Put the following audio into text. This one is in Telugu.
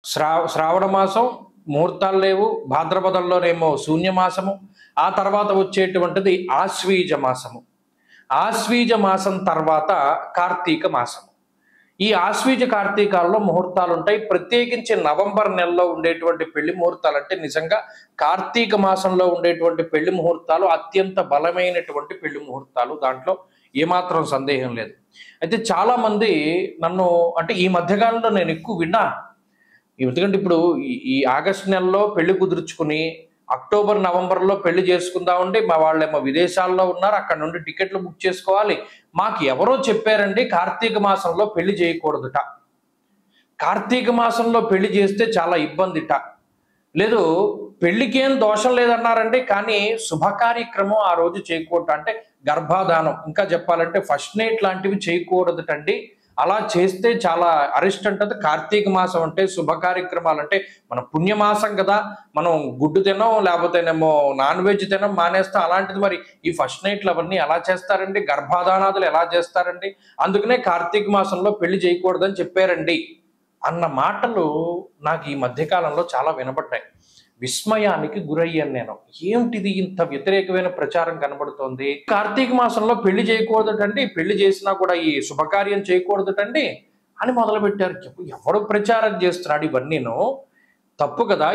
శ్రావణ మాసం ముహూర్తాలు లేవు, భాద్రపదంలోనేమో శూన్యమాసము, ఆ తర్వాత వచ్చేటువంటిది ఆశ్వీజ మాసము. ఆశ్వీజ మాసం తర్వాత కార్తీక మాసము. ఈ ఆశ్వీజ కార్తీకాల్లో ముహూర్తాలు ఉంటాయి. ప్రత్యేకించి నవంబర్ నెలలో ఉండేటువంటి పెళ్లి ముహూర్తాలు అంటే నిజంగా కార్తీక మాసంలో ఉండేటువంటి పెళ్లి ముహూర్తాలు అత్యంత బలమైనటువంటి పెళ్లి ముహూర్తాలు. దాంట్లో ఏమాత్రం సందేహం లేదు. అయితే చాలా మంది నన్ను అంటే ఈ మధ్యకాలంలో నేను ఎక్కువ విన్నాను. ఎందుకంటే ఇప్పుడు ఈ ఆగస్టు నెలలో పెళ్లి కుదుర్చుకుని అక్టోబర్ నవంబర్లో పెళ్లి చేసుకుందామండి, మా వాళ్ళేమో విదేశాల్లో ఉన్నారు, అక్కడ నుండి టికెట్లు బుక్ చేసుకోవాలి. మాకు ఎవరో చెప్పారండి కార్తీక మాసంలో పెళ్లి చేయకూడదుట, కార్తీక మాసంలో పెళ్లి చేస్తే చాలా ఇబ్బందిట, లేదు పెళ్లికేం దోషం లేదన్నారండి, కానీ శుభ కార్యక్రమం ఆ రోజు చేయకూడదు, అంటే గర్భాధానం ఇంకా చెప్పాలంటే ఫస్ట్ నైట్ లాంటివి చేయకూడదుటండి, అలా చేస్తే చాలా అరిస్ట్ అంటది. కార్తీక మాసం అంటే శుభ కార్యక్రమాలు అంటే మన పుణ్యమాసం కదా, మనం గుడ్డు తినం లేకపోతేనేమో నాన్ వెజ్ తినం మానేస్తాం, అలాంటిది మరి ఈ ఫస్ట్ నైట్లు అవన్నీ ఎలా చేస్తారండి, గర్భాధానాదులు ఎలా చేస్తారండి, అందుకనే కార్తీక మాసంలో పెళ్లి చేయకూడదని చెప్పారండి అన్న మాటలు నాకు ఈ మధ్యకాలంలో చాలా వినపడ్డాయి. విస్మయానికి గురయ్యాను నేను. ఏమిటిది ఇంత వ్యతిరేకమైన ప్రచారం కనబడుతోంది, కార్తీక మాసంలో పెళ్లి చేయకూడదటండి, పెళ్లి చేసినా కూడా ఈ శుభకార్యం చేయకూడదటండి అని మొదలుపెట్టారు. ఎవడు ప్రచారం చేస్తున్నాడు ఇవన్నీను, తప్పు కదా.